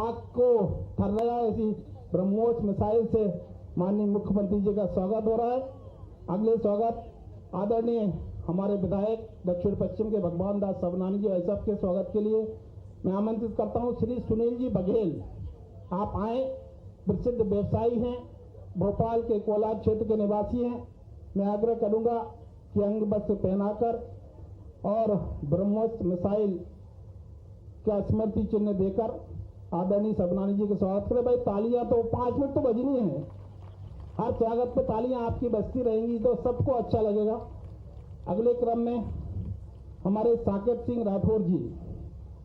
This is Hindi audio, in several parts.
पाक को थर्राया ऐसी ब्रह्मोस मिसाइल से माननीय मुख्यमंत्री जी का स्वागत हो रहा है। अगले स्वागत आदरणीय हमारे विधायक दक्षिण पश्चिम के भगवान दास सबनानी जी भाई साहब के स्वागत के लिए मैं आमंत्रित करता हूं श्री सुनील जी बघेल। आप आए, प्रसिद्ध व्यवसायी हैं, भोपाल के कोलार क्षेत्र के निवासी हैं। मैं आग्रह करूंगा कि अंग वस्त्र पहनाकर और ब्रह्मोस मिसाइल का स्मृति चिन्ह देकर आदरणीय सबनानी जी का स्वागत करें। भाई तालियां तो 5 मिनट तो बजनी है, हर स्वागत पे तालियां आपकी बजती रहेंगी तो सबको अच्छा लगेगा। अगले क्रम में हमारे साकेत सिंह राठौर जी,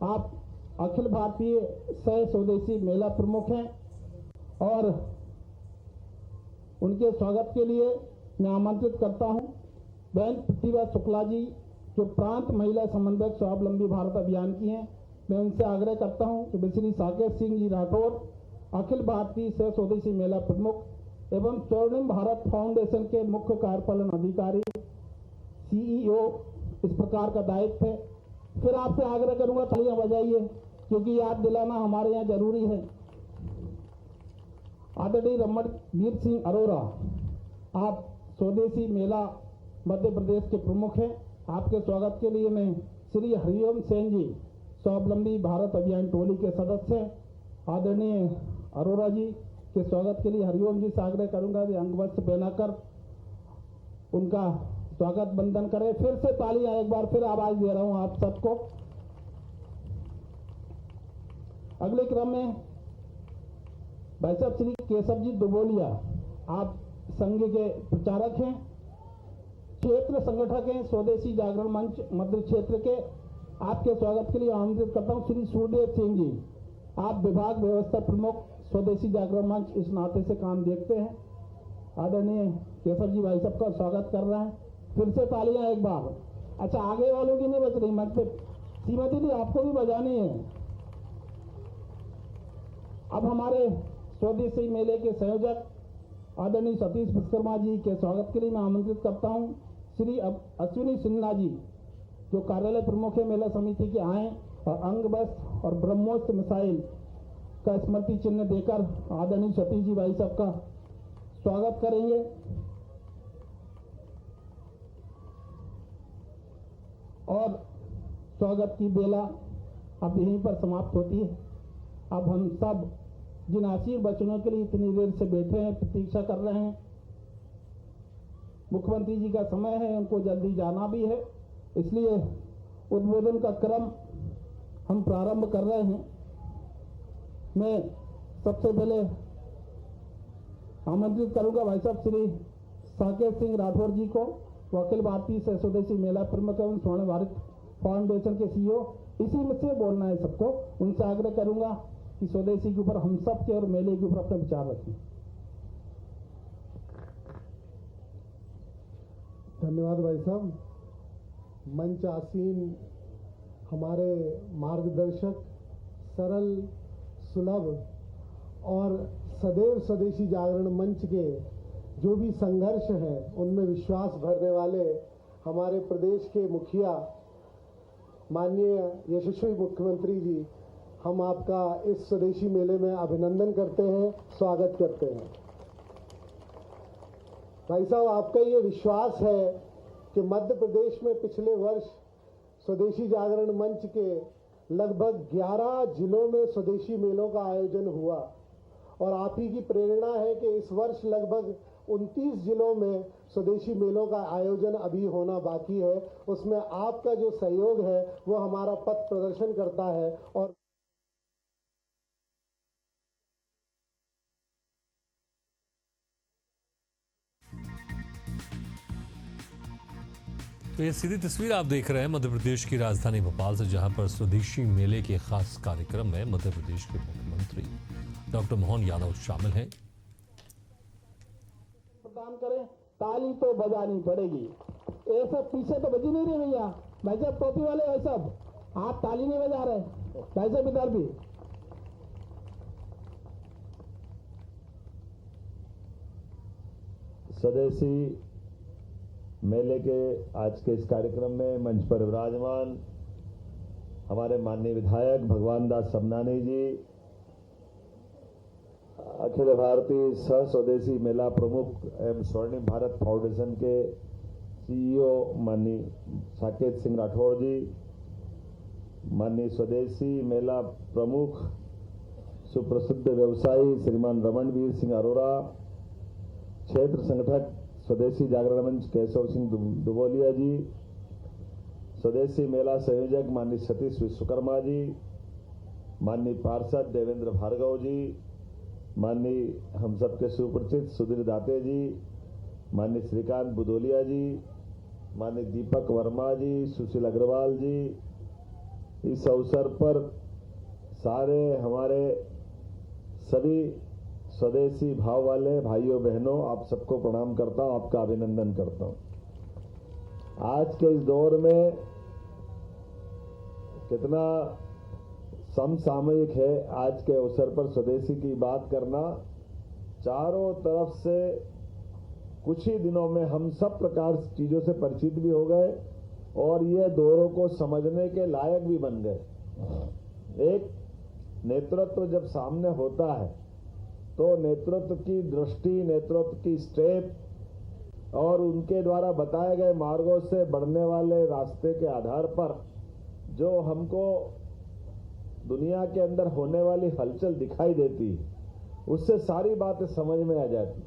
आप अखिल भारतीय सह स्वदेशी मेला प्रमुख हैं और उनके स्वागत के लिए मैं आमंत्रित करता हूं बहन प्रतिभा शुक्ला जी, जो प्रांत महिला समन्वयक स्वावलंबी भारत अभियान की हैं। मैं उनसे आग्रह करता हूं कि श्री साकेत सिंह जी राठौर, अखिल भारतीय सह स्वदेशी मेला प्रमुख एवं स्वर्णिम भारत फाउंडेशन के मुख्य कार्यपालन अधिकारी CEO, इस प्रकार का दायित्व है। फिर आपसे आग्रह करूंगा तालियां बजाइए, क्योंकि याद दिलाना हमारे यहाँ जरूरी है। आदरणीय रमणवीर सिंह अरोरा, आप स्वदेशी मेला मध्य प्रदेश के प्रमुख हैं। आपके स्वागत के लिए मैं श्री हरिओम सेन जी, स्वावलंबी भारत अभियान टोली के सदस्य हैं। आदरणीय अरोरा जी के स्वागत के लिए हरिओम जी से आग्रह करूंगा कि अंग वस्त्र पहनाकर उनका स्वागत बंदन करें। फिर से तालियां एक बार फिर आवाज दे रहा हूं आप सबको। अगले क्रम में भाई साहब श्री केशव जी दुबोलिया, आप संघ के प्रचारक हैं, क्षेत्र संगठक हैं, स्वदेशी जागरण मंच मध्य क्षेत्र के। आपके स्वागत के लिए आमंत्रित करता हूं श्री सूर्यदेव सिंह जी, आप विभाग व्यवस्था प्रमुख स्वदेशी जागरण मंच, इस नाते से काम देखते हैं। आदरणीय केशव जी भाई साहब का स्वागत कर रहे हैं। फिर से तालियां एक बार। अच्छा, आगे वालों की नहीं बच रही, मंच पे श्रीमती जी आपको भी बजानी है। अब हमारे स्वदेशी मेले के संयोजक आदरणीय सतीश विश्वकर्मा जी के स्वागत के लिए मैं आमंत्रित करता हूं श्री अश्विनी सिन्हा जी, जो कार्यालय प्रमुख है मेला समिति के, आए और अंग वस्त्र और ब्रह्मोस मिसाइल का स्मृति चिन्ह देकर आदरणीय सतीश जी भाई साहब का स्वागत करेंगे। और स्वागत की बेला अब यहीं पर समाप्त होती है। अब हम सब जिन आशीर्वचनों के लिए इतनी देर से बैठे हैं, प्रतीक्षा कर रहे हैं, मुख्यमंत्री जी का समय है, उनको जल्दी जाना भी है, इसलिए उद्बोधन का क्रम हम प्रारंभ कर रहे हैं। मैं सबसे पहले आमंत्रित करूंगा भाई साहब श्री साकेत सिंह राठौर जी को, वो अखिल भारतीय सह स्वदेशी मेला प्रमुख एवं स्वर्ण भारत फाउंडेशन के CEO। इसी में से बोलना है सबको। उनसे आग्रह करूंगा कि स्वदेशी के ऊपर हम सब के और मेले के ऊपर अपना विचार रखें। धन्यवाद भाई साहब। मंच आसीन हमारे मार्गदर्शक, सरल, सुलभ और सदैव स्वदेशी जागरण मंच के जो भी संघर्ष है उनमें विश्वास भरने वाले हमारे प्रदेश के मुखिया माननीय यशस्वी मुख्यमंत्री जी, हम आपका इस स्वदेशी मेले में अभिनंदन करते हैं, स्वागत करते हैं। भाई साहब, आपका ये विश्वास है कि मध्य प्रदेश में पिछले वर्ष स्वदेशी जागरण मंच के लगभग 11 जिलों में स्वदेशी मेलों का आयोजन हुआ और आप ही की प्रेरणा है कि इस वर्ष लगभग 29 जिलों में स्वदेशी मेलों का आयोजन अभी होना बाकी है। उसमें आपका जो सहयोग है वो हमारा पथ प्रदर्शन करता है। और तो ये सीधी तस्वीर आप देख रहे हैं मध्य प्रदेश की राजधानी भोपाल से, जहां पर स्वदेशी मेले के खास कार्यक्रम में मध्य प्रदेश के मुख्यमंत्री डॉक्टर मोहन यादव शामिल हैं। प्रदान करें, ताली तो बजानी पड़ेगी। ऐसा पीछे तो बजी नहीं रही भैया। भाई साहब टोपी वाले भाई साहब, आप ताली नहीं बजा रहे। भाई साहब इधर भी। स्वदेशी मेले के आज के इस कार्यक्रम में मंच पर विराजमान हमारे माननीय विधायक भगवान दास सबनानी जी, अखिल भारतीय सह स्वदेशी मेला प्रमुख एवं स्वर्णिम भारत फाउंडेशन के सीईओ माननीय साकेत सिंह राठौड़ जी, माननीय स्वदेशी मेला प्रमुख सुप्रसिद्ध व्यवसायी श्रीमान रमणवीर सिंह अरोरा, क्षेत्र संगठक स्वदेशी जागरण मंच केशव सिंह दुबोलिया जी, स्वदेशी मेला संयोजक माननीय सतीश विश्वकर्मा जी, माननीय पार्षद देवेंद्र भार्गव जी, माननीय हम सबके सुपरिचित सुधीर दाते जी, माननीय श्रीकांत बुदोलिया जी, माननीय दीपक वर्मा जी, सुशील अग्रवाल जी, इस अवसर पर सारे हमारे सभी स्वदेशी भाव वाले भाइयों बहनों, आप सबको प्रणाम करता हूं, आपका अभिनंदन करता हूं। आज के इस दौर में कितना समसामयिक है आज के अवसर पर स्वदेशी की बात करना। चारों तरफ से कुछ ही दिनों में हम सब प्रकार चीजों से परिचित भी हो गए और ये दौरों को समझने के लायक भी बन गए। एक नेतृत्व जब सामने होता है तो नेतृत्व की दृष्टि, नेतृत्व की स्टेप और उनके द्वारा बताए गए मार्गों से बढ़ने वाले रास्ते के आधार पर जो हमको दुनिया के अंदर होने वाली हलचल दिखाई देती है, उससे सारी बातें समझ में आ जाती।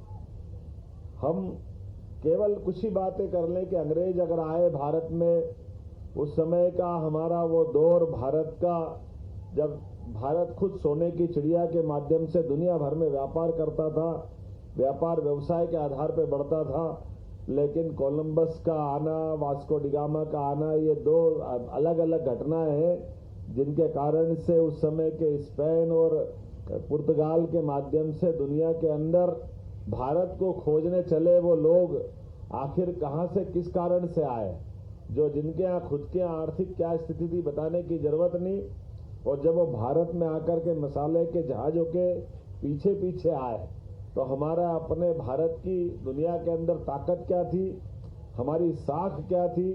हम केवल कुछ ही बातें कर लें कि अंग्रेज अगर आए भारत में, उस समय का हमारा वो दौर भारत का, जब भारत खुद सोने की चिड़िया के माध्यम से दुनिया भर में व्यापार करता था, व्यापार व्यवसाय के आधार पर बढ़ता था, लेकिन कोलंबस का आना, वास्को डिगामा का आना, ये दो अलग अलग घटनाएं हैं जिनके कारण से उस समय के स्पेन और पुर्तगाल के माध्यम से दुनिया के अंदर भारत को खोजने चले वो लोग आखिर कहां से किस कारण से आए, जो जिनके यहाँ खुद के आर्थिक क्या स्थिति थी बताने की जरूरत नहीं। और जब वो भारत में आकर के मसाले के जहाजों के पीछे पीछे आए तो हमारा अपने भारत की दुनिया के अंदर ताकत क्या थी, हमारी साख क्या थी,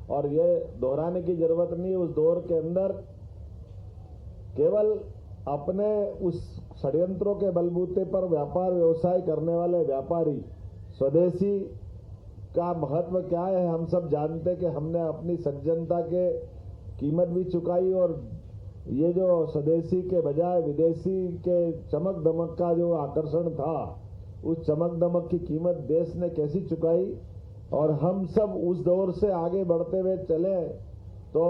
और ये दोहराने की जरूरत नहीं। उस दौर के अंदर केवल अपने उस षड्यंत्रों के बलबूते पर व्यापार व्यवसाय करने वाले व्यापारी, स्वदेशी का महत्व क्या है हम सब जानते कि हमने अपनी सज्जनता के कीमत भी चुकाई, और ये जो स्वदेशी के बजाय विदेशी के चमक दमक का जो आकर्षण था, उस चमक दमक की कीमत देश ने कैसी चुकाई। और हम सब उस दौर से आगे बढ़ते हुए चले तो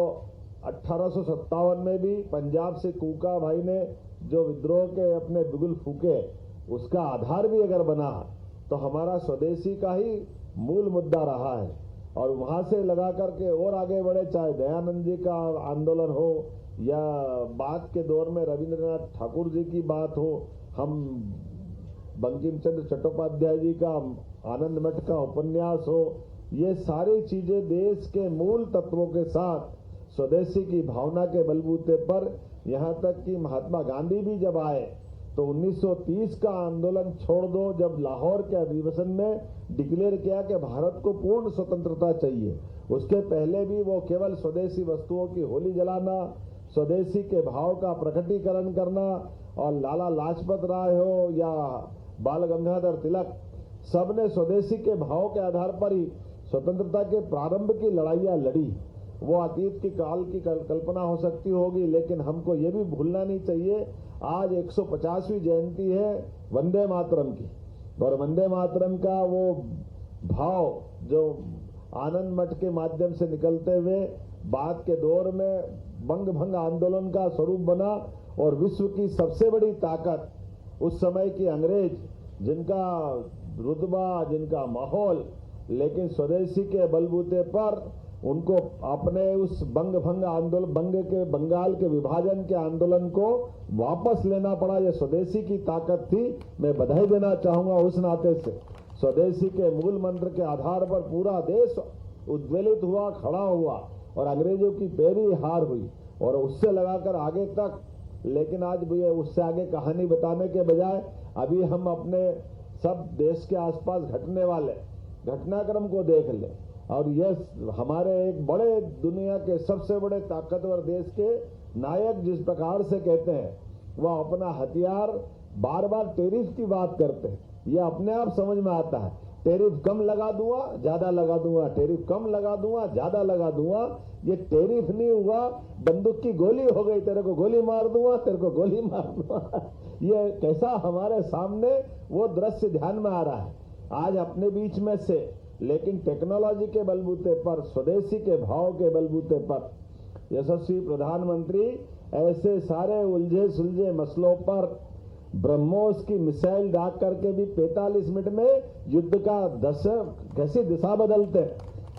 1857 में भी पंजाब से कूका भाई ने जो विद्रोह के अपने बिगुल फूके, उसका आधार भी अगर बना तो हमारा स्वदेशी का ही मूल मुद्दा रहा है। और वहां से लगा करके और आगे बढ़े, चाहे दयानंद जी का आंदोलन हो या बाद के दौर में रविंद्रनाथ ठाकुर जी की बात हो, हम बंकिम चंद्र चट्टोपाध्याय जी का आनंद मठ का उपन्यास हो, ये सारी चीजें देश के मूल तत्वों के साथ स्वदेशी की भावना के बलबूते पर, यहाँ तक कि महात्मा गांधी भी जब आए तो 1930 का आंदोलन छोड़ दो, जब लाहौर के अधिवेशन में डिक्लेयर किया कि भारत को पूर्ण स्वतंत्रता चाहिए, उसके पहले भी वो केवल स्वदेशी वस्तुओं की होली जलाना, स्वदेशी के भाव का प्रकटीकरण करना, और लाला लाजपत राय हो या बाल गंगाधर तिलक, सबने स्वदेशी के भाव के आधार पर ही स्वतंत्रता के प्रारंभ की लड़ाइयां लड़ी। वो अतीत की काल की कल्पना हो सकती होगी, लेकिन हमको ये भी भूलना नहीं चाहिए, आज 150वीं जयंती है वंदे मातरम की, और वंदे मातरम का वो भाव जो आनंद मठ के माध्यम से निकलते हुए बाद के दौर में बंग भंग आंदोलन का स्वरूप बना, और विश्व की सबसे बड़ी ताकत उस समय की अंग्रेज, जिनका रुतबा, जिनका माहौल, लेकिन स्वदेशी के बलबूते पर उनको अपने उस बंग भंग आंदोलन, बंगाल के विभाजन के आंदोलन को वापस लेना पड़ा। यह स्वदेशी की ताकत थी। मैं बधाई देना चाहूंगा उस नाते से, स्वदेशी के मूल मंत्र के आधार पर पूरा देश उद्वेलित हुआ, खड़ा हुआ, और अंग्रेजों की पैरी हार हुई, और उससे लगाकर आगे तक। लेकिन आज भी उससे आगे कहानी बताने के बजाय अभी हम अपने सब देश के आसपास घटने वाले घटनाक्रम को देख लें, और यह हमारे एक बड़े दुनिया के सबसे बड़े ताकतवर देश के नायक जिस प्रकार से कहते हैं, वह अपना हथियार बार बार टेरिफ की बात करते हैं, ये अपने आप समझ में आता है। टेरिफ कम लगा दूंगा, ज्यादा लगा दूंगा, टेरिफ कम लगा दूंगा, ज्यादा लगा दूंगा। ये टेरिफ नहीं हुआ, बंदूक की गोली हो गई, तेरे को गोली मार दूंगा, तेरे को गोली मार दूंगा। ये कैसा हमारे सामने वो दृश्य ध्यान में आ रहा है आज अपने बीच में से। लेकिन टेक्नोलॉजी के बलबूते पर, स्वदेशी के भाव के बलबूते पर यशस्वी प्रधानमंत्री ऐसे सारे उलझे सुलझे मसलों पर ब्रह्मोस की मिसाइल दाग करके भी 45 मिनट में युद्ध का कैसी दिशा बदलते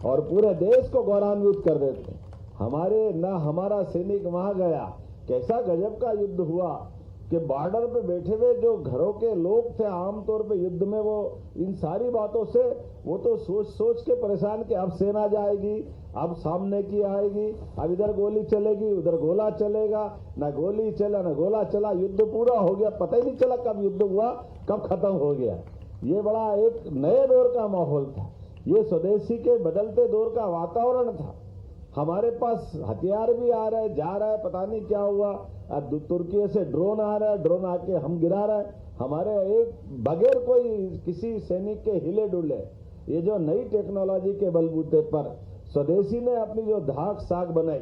और पूरे देश को गौरवान्वित कर देते। हमारा सैनिक वहां गया, कैसा गजब का युद्ध हुआ कि बॉर्डर पे बैठे हुए जो घरों के लोग थे आमतौर पे युद्ध में, वो इन सारी बातों से वो तो सोच के परेशान कि अब सेना जाएगी, अब सामने की आएगी, अब इधर गोली चलेगी, उधर गोला चलेगा, ना गोली चला ना गोला चला, युद्ध पूरा हो गया, पता ही नहीं चला कब युद्ध हुआ, कब खत्म हो गया। ये बड़ा एक नए दौर का माहौल था, ये स्वदेशी के बदलते दौर का वातावरण था। हमारे पास हथियार भी आ रहे, जा रहा है, पता नहीं क्या हुआ। अब तुर्की से ड्रोन आ रहा है, ड्रोन आके हम गिरा रहा है हमारे एक बगैर कोई किसी सैनिक के हिले डुले। ये जो नई टेक्नोलॉजी के बलबूते पर स्वदेशी ने अपनी जो धाक साख बनाई,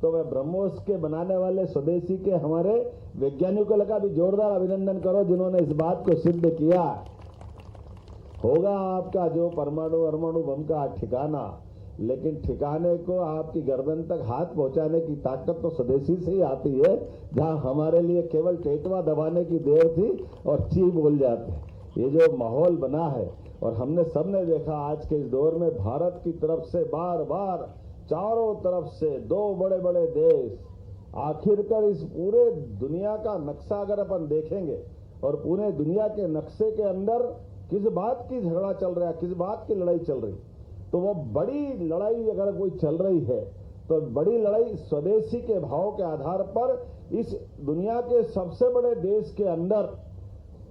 तो वह ब्रह्मोस के बनाने वाले स्वदेशी के हमारे वैज्ञानिकों का भी जोरदार अभिनंदन करो, जिन्होंने इस बात को सिद्ध किया। होगा आपका जो परमाणु बम का ठिकाना, लेकिन ठिकाने को आपकी गर्दन तक हाथ पहुंचाने की ताकत तो स्वदेशी से ही आती है, जहां हमारे लिए केवल टेटवा दबाने की देर थी और ची बोल जाते। ये जो माहौल बना है, और हमने सबने देखा आज के इस दौर में भारत की तरफ से बार बार चारों तरफ से दो बड़े बड़े देश, आखिरकार इस पूरे दुनिया का नक्शा अगर अपन देखेंगे और पूरे दुनिया के नक्शे के अंदर किस बात की झगड़ा चल रहा है, किस बात की लड़ाई चल रही, तो वो बड़ी लड़ाई अगर कोई चल रही है तो बड़ी लड़ाई स्वदेशी के भाव के आधार पर इस दुनिया के सबसे बड़े देश के अंदर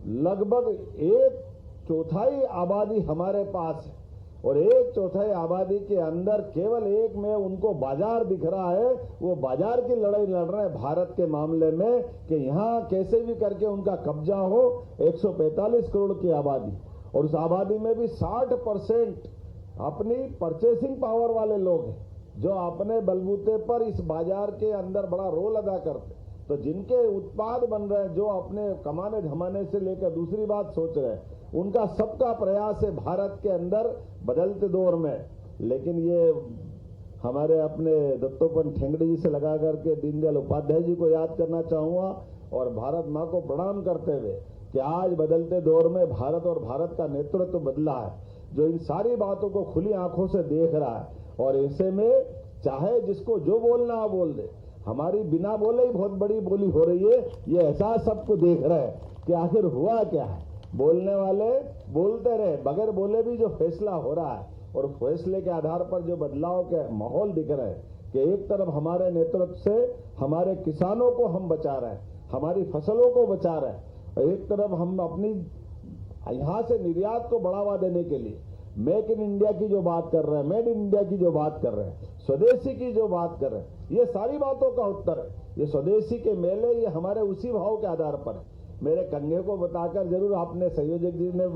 लगभग 1/4 आबादी हमारे पास है, और 1/4 आबादी के अंदर केवल एक में उनको बाजार दिख रहा है। वो बाजार की लड़ाई लड़ रहे हैं भारत के मामले में कि यहाँ कैसे भी करके उनका कब्जा हो। 145 करोड़ की आबादी, और उस आबादी में भी 60% अपनी परचेसिंग पावर वाले लोग हैं, जो अपने बलबूते पर इस बाजार के अंदर बड़ा रोल अदा करते। तो जिनके उत्पाद बन रहे हैं, जो अपने कमाने धमाने से लेकर दूसरी बात सोच रहे हैं, उनका सबका प्रयास है भारत के अंदर बदलते दौर में। लेकिन ये हमारे अपने दत्तोपंत ठेंगड़ी जी से लगा करके दीनदयाल उपाध्याय जी को याद करना चाहूंगा, और भारत माँ को प्रणाम करते हुए कि आज बदलते दौर में भारत और भारत का नेतृत्व बदला है, जो इन सारी बातों को खुली आंखों से देख रहा है। और ऐसे में चाहे जिसको जो बोलना बोल दे, हमारी बिना बोले ही बहुत बड़ी बोली हो रही है, ये एहसास सबको देख रहे हैं कि आखिर हुआ क्या है। बोलने वाले बोलते रहे, बगैर बोले भी जो फैसला हो रहा है, और फैसले के आधार पर जो बदलाव के माहौल दिख रहे हैं कि एक तरफ हमारे नेतृत्व से हमारे किसानों को हम बचा रहे हैं, हमारी फसलों को बचा रहे हैं, और एक तरफ हम अपनी यहाँ से निर्यात को बढ़ावा देने के लिए मेक इन इंडिया की जो बात कर रहे हैं, मेड इन इंडिया की जो बात कर रहे हैं, स्वदेशी की जो बात कर रहे हैं, ये सारी बातों का उत्तर है। ये स्वदेशी के मेले ये हमारे उसी भाव के आधार पर है। मेरे कंगे को बताकर जरूर आपने संयोजक जी ने,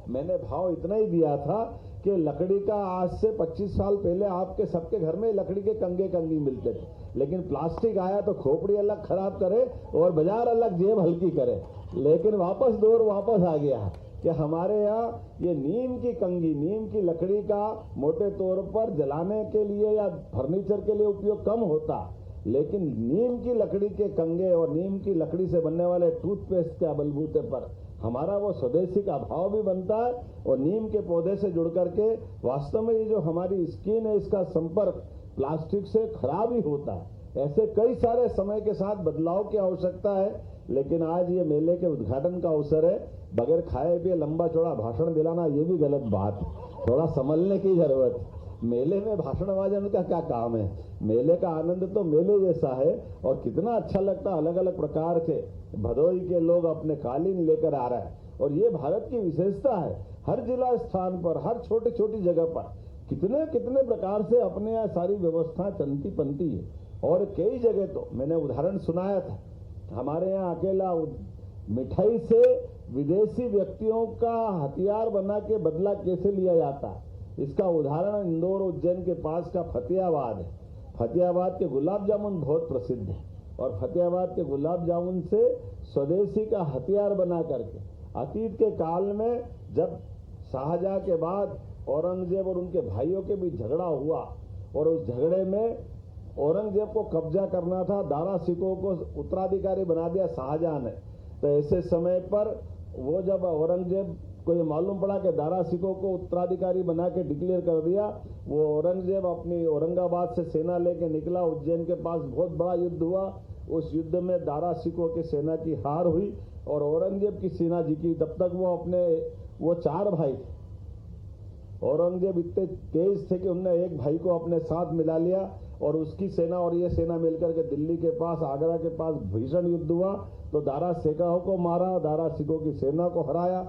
मैंने भाव इतना ही दिया था कि लकड़ी का आज से 25 साल पहले आपके सबके घर में लकड़ी के कंगे कंगी मिलते थे, लेकिन प्लास्टिक आया तो खोपड़ी अलग खराब करे और बाजार अलग जेब हल्की करे। लेकिन वापस दौर वापस आ गया कि हमारे यहाँ ये नीम की कंगी, नीम की लकड़ी का मोटे तौर पर जलाने के लिए या फर्नीचर के लिए उपयोग कम होता, लेकिन नीम की लकड़ी के कंगे और नीम की लकड़ी से बनने वाले टूथपेस्ट के बलबूते पर हमारा वो स्वदेशी का भाव भी बनता है। और नीम के पौधे से जुड़ करके वास्तव में ये जो हमारी स्किन है, इसका संपर्क प्लास्टिक से खराब ही होता है। ऐसे कई सारे समय के साथ बदलाव की आवश्यकता है। लेकिन आज ये मेले के उद्घाटन का अवसर है, बगैर खाए पिए लंबा चौड़ा भाषण दिलाना ये भी गलत बात है, थोड़ा संभलने की जरूरत है। मेले में भाषणबाजी का क्या काम है? मेले का आनंद तो मेले जैसा है, और कितना अच्छा लगता है। अलग अलग प्रकार के भदोई के लोग अपने कालीन लेकर आ रहे हैं, और ये भारत की विशेषता है। हर जिला स्थान पर, हर छोटी छोटी जगह पर कितने कितने प्रकार से अपने यहाँ सारी व्यवस्था चलती बनती है। और कई जगह तो मैंने उदाहरण सुनाया था, हमारे यहाँ अकेला मिठाई से विदेशी व्यक्तियों का हथियार बना के बदला कैसे लिया जाता है, इसका उदाहरण इंदौर उज्जैन के पास का फतेहाबाद है। फतेहाबाद के गुलाब जामुन बहुत प्रसिद्ध है और फतेहाबाद के गुलाब जामुन से स्वदेशी का हथियार बना करके अतीत के काल में जब शाहजहां के बाद औरंगजेब और उनके भाइयों के बीच झगड़ा हुआ और उस झगड़े में औरंगजेब को कब्जा करना था, दारा सिकों को उत्तराधिकारी बना दिया शाहजहां ने। तो ऐसे समय पर वो जब औरंगजेब को ये मालूम पड़ा कि दारा सिकों को उत्तराधिकारी बना के डिक्लेयर कर दिया, वो औरंगजेब अपनी औरंगाबाद से सेना लेके निकला। उज्जैन के पास बहुत बड़ा युद्ध हुआ। उस युद्ध में दारा सिकों की सेना की हार हुई और औरंगजेब की सेना जीती। तब तक वो 4 भाई थे। औरंगजेब इतने तेज थे कि उनने एक भाई को अपने साथ मिला लिया और उसकी सेना और ये सेना मिलकर के दिल्ली के पास, आगरा के पास भीषण युद्ध हुआ। तो दारा सिकों को मारा, दारा सिकों की सेना को हराया।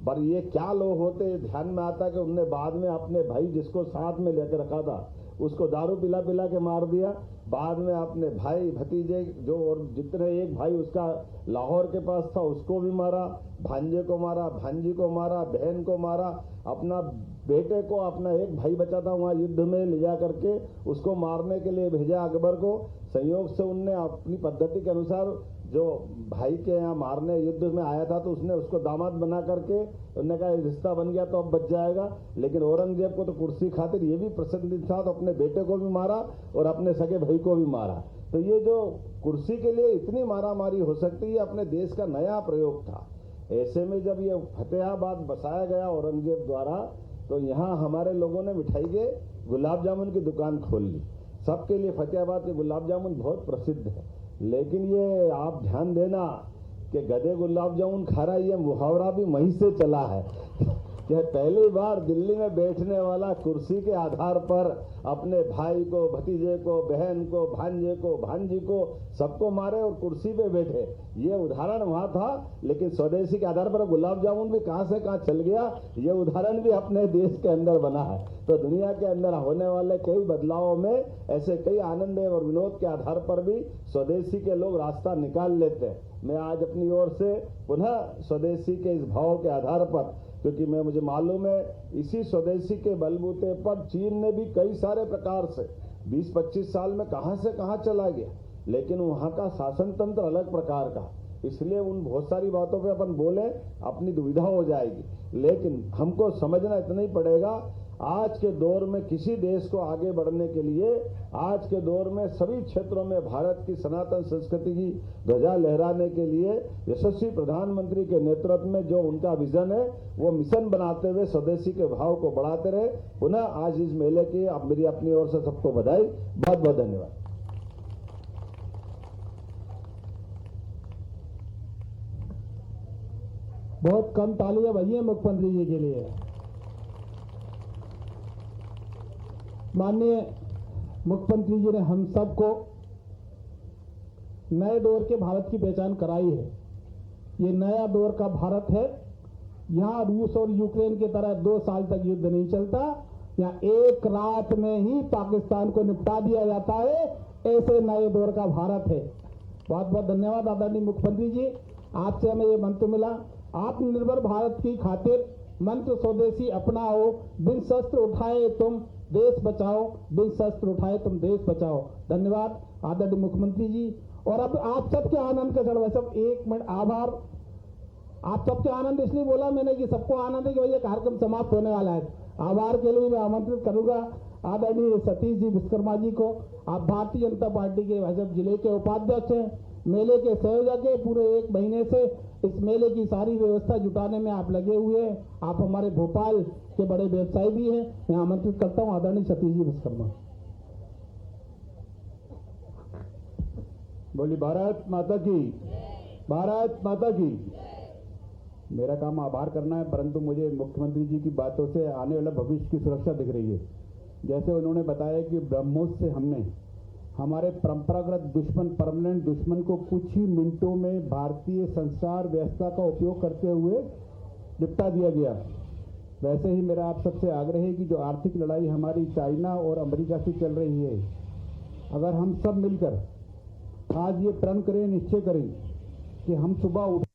पर ये क्या लोग होते, ध्यान में आता कि उनने बाद में अपने भाई जिसको साथ में लेकर रखा था उसको दारू पिला पिला के मार दिया। बाद में अपने भाई भतीजे जो और जितने एक भाई उसका लाहौर के पास था उसको भी मारा, भांजे को मारा, भांजी को मारा, बहन को मारा, अपना बेटे को, अपना एक भाई बचा था वहां युद्ध में ले जा करके उसको मारने के लिए भेजा अकबर को। संयोग से उनने अपनी पद्धति के अनुसार जो भाई के यहाँ मारने युद्ध में आया था तो उसने उसको दामाद बना करके उन्होंने कहा रिश्ता बन गया तो अब बच जाएगा। लेकिन औरंगजेब को तो कुर्सी खातिर ये भी पसंद था तो अपने बेटे को भी मारा और अपने सगे भाई को भी मारा। तो ये जो कुर्सी के लिए इतनी मारामारी हो सकती है अपने देश का नया प्रयोग था। ऐसे में जब ये फतेहाबाद बसाया गया औरंगजेब द्वारा तो यहाँ हमारे लोगों ने मिठाई के गुलाब जामुन की दुकान खोल ली। सबके लिए फतेहाबाद के गुलाब जामुन बहुत प्रसिद्ध है। लेकिन ये आप ध्यान देना कि गधे गुलाब जामुन खा रहा है, ये मुहावरा भी वहीं से चला है कि पहली बार दिल्ली में बैठने वाला कुर्सी के आधार पर अपने भाई को, भतीजे को, बहन को, भांजे को, भांजी को सबको मारे और कुर्सी पे बैठे। ये उदाहरण वहां था, लेकिन स्वदेशी के आधार पर गुलाब जामुन भी कहां से कहां चल गया, ये उदाहरण भी अपने देश के अंदर बना है। तो दुनिया के अंदर होने वाले कई बदलावों में ऐसे कई आनंद और विनोद के आधार पर भी स्वदेशी के लोग रास्ता निकाल लेते हैं। मैं आज अपनी ओर से पुनः स्वदेशी के इस भाव के आधार पर, क्योंकि मुझे मालूम है इसी स्वदेशी के बलबूते पर चीन ने भी कई सारे प्रकार से 20-25 साल में कहां से कहां चला गया, लेकिन वहां का शासन तंत्र अलग प्रकार का। इसलिए उन बहुत सारी बातों पे अपन बोले अपनी दुविधा हो जाएगी। लेकिन हमको समझना इतना ही पड़ेगा, आज के दौर में किसी देश को आगे बढ़ने के लिए, आज के दौर में सभी क्षेत्रों में भारत की सनातन संस्कृति की ध्वजा लहराने के लिए यशस्वी प्रधानमंत्री के नेतृत्व में जो उनका विजन है वो मिशन बनाते हुए स्वदेशी के भाव को बढ़ाते रहे। पुनः आज इस मेले की अब मेरी अपनी ओर से सबको बधाई, बहुत बहुत धन्यवाद। बहुत कम तालियां बजी हैं मुख्यमंत्री जी के लिए। माननीय मुख्यमंत्री जी ने हम सबको नए दौर के भारत की पहचान कराई है। ये नया दौर का भारत है। यहाँ रूस और यूक्रेन की तरह 2 साल तक युद्ध नहीं चलता, यहाँ एक रात में ही पाकिस्तान को निपटा दिया जाता है। ऐसे नए दौर का भारत है। बहुत बहुत धन्यवाद आदरणीय मुख्यमंत्री जी, आपसे हमें ये मंत्र मिला। आत्मनिर्भर भारत की खातिर मंत्र स्वदेशी अपनाओ, बिन शस्त्र उठाए तुम देश बचाओ, बिन शस्त्र उठाए तुम देश बचाओ। धन्यवाद आदरणीय मुख्यमंत्री जी। और अब आप सबके आनंद का क्षण, सब 1 मिनट आभार। आप सबके आनंद इसलिए बोला मैंने कि सबको आनंद है कि भैया कार्यक्रम समाप्त होने वाला है। आभार के लिए मैं आमंत्रित करूंगा आदरणीय सतीश जी विश्वकर्मा जी को। आप भारतीय जनता पार्टी के भाजपा जिले के उपाध्यक्ष हैं, मेले के संयोजक है। पूरे 1 महीने से इस मेले की सारी व्यवस्था जुटाने में आप लगे हुए हैं। आप हमारे भोपाल के बड़े व्यवसायी भी हैं। मैं आमंत्रित करता हूं आदरणीय सतीश जी विश्वकर्मा। बोली भारत माता की, भारत माता की। मेरा काम आभार करना है, परंतु मुझे मुख्यमंत्री जी की बातों से आने वाला भविष्य की सुरक्षा दिख रही है। जैसे उन्होंने बताया कि ब्रह्मोस से हमने हमारे परंपरागत दुश्मन, परमानेंट दुश्मन को कुछ ही मिनटों में भारतीय संचार व्यवस्था का उपयोग करते हुए निपटा दिया गया। वैसे ही मेरा आप सबसे आग्रह है कि जो आर्थिक लड़ाई हमारी चाइना और अमेरिका से चल रही है, अगर हम सब मिलकर आज ये प्रण करें, निश्चय करें कि हम सुबह उठ